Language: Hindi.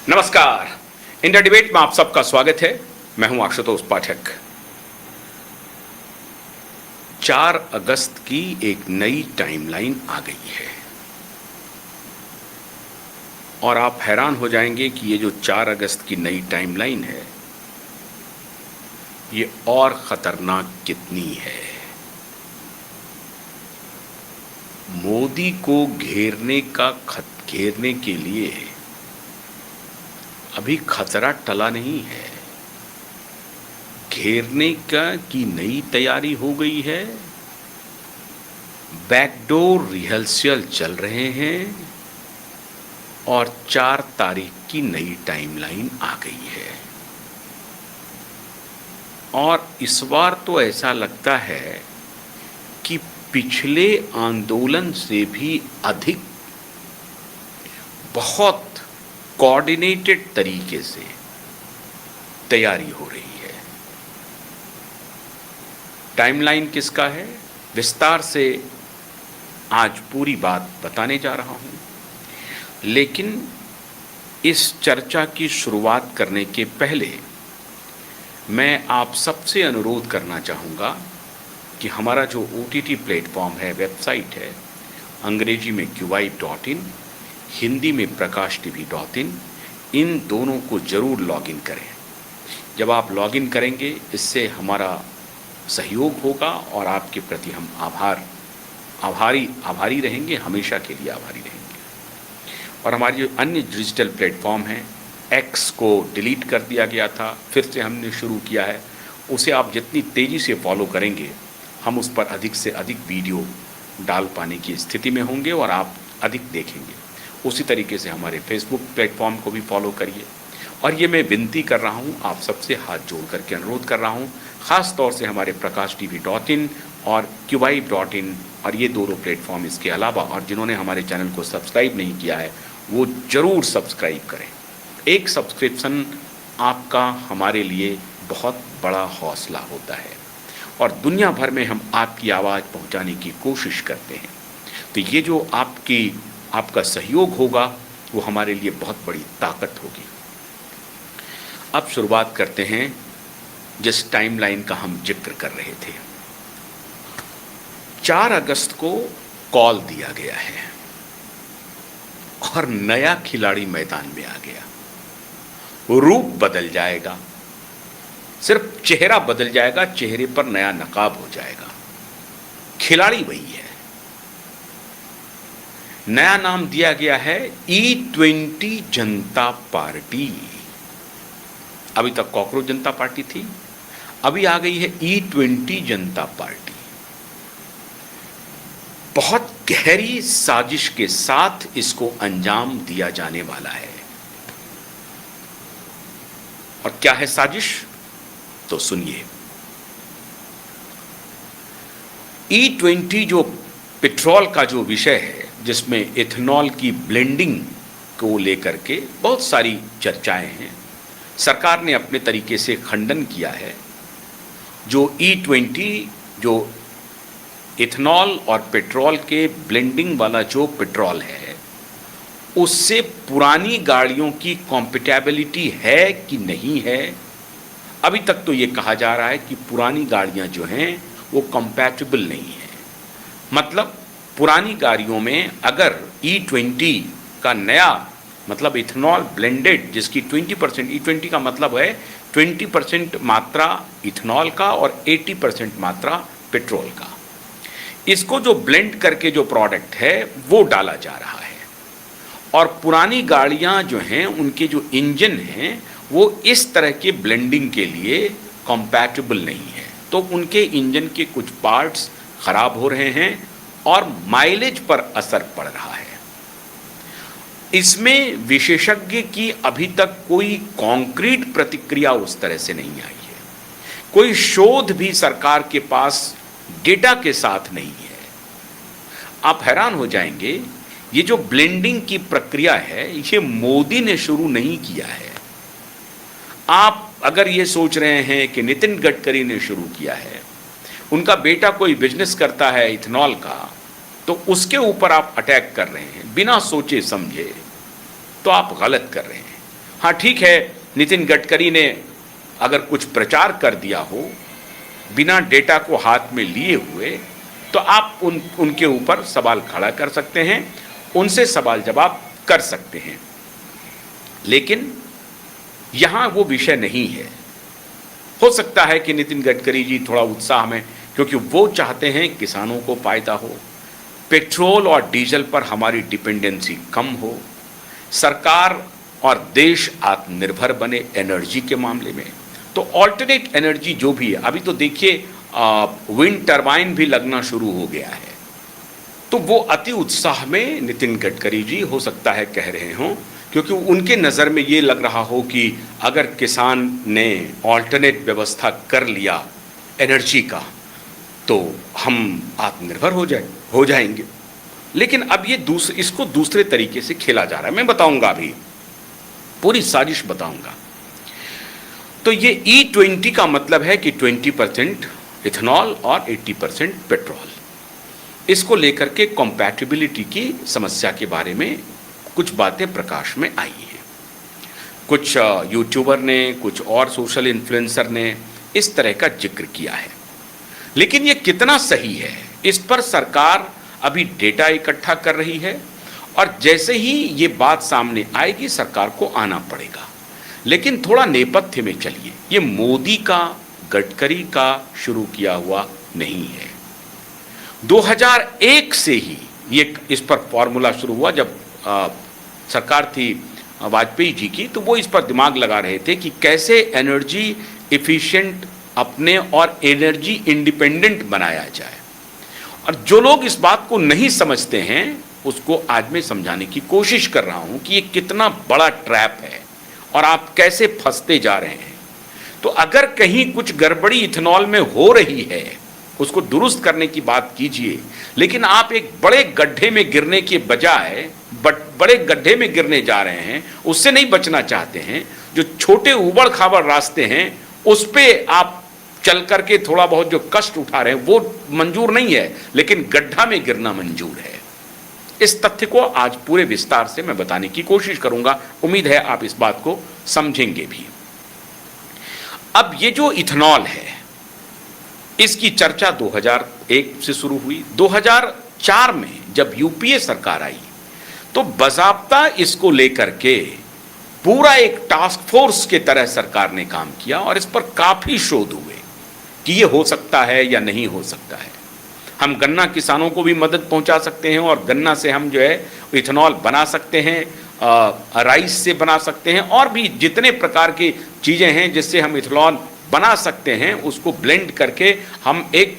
नमस्कार। इंडिया डिबेट में आप सबका स्वागत है। मैं हूं आशुतोष पाठक। 4 अगस्त की एक नई टाइमलाइन आ गई है और आप हैरान हो जाएंगे कि ये जो 4 अगस्त की नई टाइमलाइन है ये और खतरनाक कितनी है। मोदी को घेरने के लिए अभी खतरा टला नहीं है। घेरने की नई तैयारी हो गई है। बैकडोर रिहर्सल चल रहे हैं और 4 तारीख की नई टाइमलाइन आ गई है। और इस बार तो ऐसा लगता है कि पिछले आंदोलन से भी अधिक बहुत कोऑर्डिनेटेड तरीके से तैयारी हो रही है। टाइमलाइन किसका है, विस्तार से आज पूरी बात बताने जा रहा हूं। लेकिन इस चर्चा की शुरुआत करने के पहले मैं आप सबसे अनुरोध करना चाहूँगा कि हमारा जो OTT प्लेटफॉर्म है, वेबसाइट है, अंग्रेजी में QY.in, हिंदी में prakashtv.in, इन दोनों को ज़रूर लॉगिन करें। जब आप लॉगिन करेंगे इससे हमारा सहयोग होगा और आपके प्रति हम आभारी रहेंगे, हमेशा के लिए आभारी रहेंगे। और हमारी जो अन्य डिजिटल प्लेटफॉर्म हैं, X को डिलीट कर दिया गया था, फिर से हमने शुरू किया है, उसे आप जितनी तेज़ी से फॉलो करेंगे हम उस पर अधिक से अधिक वीडियो डाल पाने की स्थिति में होंगे और आप अधिक देखेंगे। उसी तरीके से हमारे फेसबुक प्लेटफॉर्म को भी फॉलो करिए। और ये मैं विनती कर रहा हूँ, आप सबसे हाथ जोड़ करके अनुरोध कर रहा हूँ, ख़ास तौर से हमारे prakashtv.in और QY.in और ये दोनों प्लेटफॉर्म इसके अलावा, और जिन्होंने हमारे चैनल को सब्सक्राइब नहीं किया है वो ज़रूर सब्सक्राइब करें। एक सब्सक्रिप्शन आपका हमारे लिए बहुत बड़ा हौसला होता है और दुनिया भर में हम आपकी आवाज़ पहुंचाने की कोशिश करते हैं। तो ये जो आपका सहयोग होगा वो हमारे लिए बहुत बड़ी ताकत होगी। अब शुरुआत करते हैं जिस टाइमलाइन का हम जिक्र कर रहे थे। 4 अगस्त को कॉल दिया गया है और नया खिलाड़ी मैदान में आ गया। रूप बदल जाएगा, सिर्फ चेहरा बदल जाएगा, चेहरे पर नया नकाब हो जाएगा, खिलाड़ी वही है। नया नाम दिया गया है E20 जनता पार्टी। अभी तक कॉकरोच जनता पार्टी थी, अभी आ गई है E20 जनता पार्टी। बहुत गहरी साजिश के साथ इसको अंजाम दिया जाने वाला है। और क्या है साजिश, तो सुनिए। E20 जो पेट्रोल का जो विषय है, जिसमें इथेनॉल की ब्लेंडिंग को लेकर के बहुत सारी चर्चाएं हैं, सरकार ने अपने तरीके से खंडन किया है। जो E20 जो इथेनॉल और पेट्रोल के ब्लेंडिंग वाला जो पेट्रोल है, उससे पुरानी गाड़ियों की कॉम्पेटेबिलिटी है कि नहीं है। अभी तक तो ये कहा जा रहा है कि पुरानी गाड़ियां जो हैं वो कंपैटिबल नहीं है। मतलब पुरानी गाड़ियों में अगर E20 का नया मतलब इथेनॉल ब्लेंडेड, जिसकी 20% E20 का मतलब है 20% मात्रा इथेनॉल का और 80% मात्रा पेट्रोल का, इसको जो ब्लेंड करके जो प्रोडक्ट है वो डाला जा रहा है। और पुरानी गाड़ियां जो हैं उनके जो इंजन हैं वो इस तरह के ब्लेंडिंग के लिए कंपैटिबल नहीं है, तो उनके इंजन के कुछ पार्ट्स खराब हो रहे हैं और माइलेज पर असर पड़ रहा है। इसमें विशेषज्ञ की अभी तक कोई कॉन्क्रीट प्रतिक्रिया उस तरह से नहीं आई है, कोई शोध भी सरकार के पास डेटा के साथ नहीं है। आप हैरान हो जाएंगे, ये जो ब्लेंडिंग की प्रक्रिया है ये मोदी ने शुरू नहीं किया है। आप अगर ये सोच रहे हैं कि नितिन गडकरी ने शुरू किया है, उनका बेटा कोई बिजनेस करता है इथेनॉल का, तो उसके ऊपर आप अटैक कर रहे हैं बिना सोचे समझे, तो आप गलत कर रहे हैं। हाँ ठीक है, नितिन गडकरी ने अगर कुछ प्रचार कर दिया हो बिना डेटा को हाथ में लिए हुए, तो आप उनके ऊपर सवाल खड़ा कर सकते हैं, उनसे सवाल जवाब कर सकते हैं। लेकिन यहाँ वो विषय नहीं है। हो सकता है कि नितिन गडकरी जी थोड़ा उत्साह में, क्योंकि वो चाहते हैं किसानों को फायदा हो, पेट्रोल और डीजल पर हमारी डिपेंडेंसी कम हो, सरकार और देश आत्मनिर्भर बने एनर्जी के मामले में। तो ऑल्टरनेट एनर्जी जो भी है, अभी तो देखिए विंड टरबाइन भी लगना शुरू हो गया है। तो वो अति उत्साह में नितिन गडकरी जी हो सकता है कह रहे हों, क्योंकि उनके नज़र में ये लग रहा हो कि अगर किसान ने ऑल्टरनेट व्यवस्था कर लिया एनर्जी का तो हम आत्मनिर्भर हो जाएंगे। लेकिन अब ये इसको दूसरे तरीके से खेला जा रहा है। मैं बताऊंगा, अभी पूरी साजिश बताऊंगा। तो ये E20 का मतलब है कि 20% इथेनॉल और 80% पेट्रोल। इसको लेकर के कॉम्पैटिबिलिटी की समस्या के बारे में कुछ बातें प्रकाश में आई हैं। कुछ यूट्यूबर ने, कुछ और सोशल इन्फ्लुएंसर ने इस तरह का जिक्र किया है। लेकिन ये कितना सही है, इस पर सरकार अभी डेटा इकट्ठा कर रही है, और जैसे ही ये बात सामने आएगी सरकार को आना पड़ेगा। लेकिन थोड़ा नेपथ्य में चलिए, ये मोदी का, गडकरी का शुरू किया हुआ नहीं है। 2001 से ही ये इस पर फॉर्मूला शुरू हुआ। जब सरकार थी वाजपेयी जी की, तो वो इस पर दिमाग लगा रहे थे कि कैसे एनर्जी एफिशिएंट अपने और एनर्जी इंडिपेंडेंट बनाया जाए। और जो लोग इस बात को नहीं समझते हैं उसको आज मैं समझाने की कोशिश कर रहा हूं कि ये कितना बड़ा ट्रैप है और आप कैसे फंसते जा रहे हैं। तो अगर कहीं कुछ गड़बड़ी इथेनॉल में हो रही है उसको दुरुस्त करने की बात कीजिए, लेकिन आप एक बड़े गड्ढे में गिरने के बजाय बड़े गड्ढे में गिरने जा रहे हैं, उससे नहीं बचना चाहते हैं। जो छोटे उबड़ खाबड़ रास्ते हैं उस पे आप चल करके थोड़ा बहुत जो कष्ट उठा रहे हैं वो मंजूर नहीं है, लेकिन गड्ढा में गिरना मंजूर है। इस तथ्य को आज पूरे विस्तार से मैं बताने की कोशिश करूंगा। उम्मीद है आप इस बात को समझेंगे भी। अब ये जो इथेनॉल है इसकी चर्चा 2001 से शुरू हुई। 2004 में जब यूपीए सरकार आई तो बाज़ाब्ता इसको लेकर के पूरा एक टास्क फोर्स के तरह सरकार ने काम किया और इस पर काफ़ी शोध हुए कि ये हो सकता है या नहीं हो सकता है। हम गन्ना किसानों को भी मदद पहुंचा सकते हैं और गन्ना से हम जो है इथेनॉल बना सकते हैं, राइस से बना सकते हैं, और भी जितने प्रकार की चीज़ें हैं जिससे हम इथेनॉल बना सकते हैं उसको ब्लेंड करके हम एक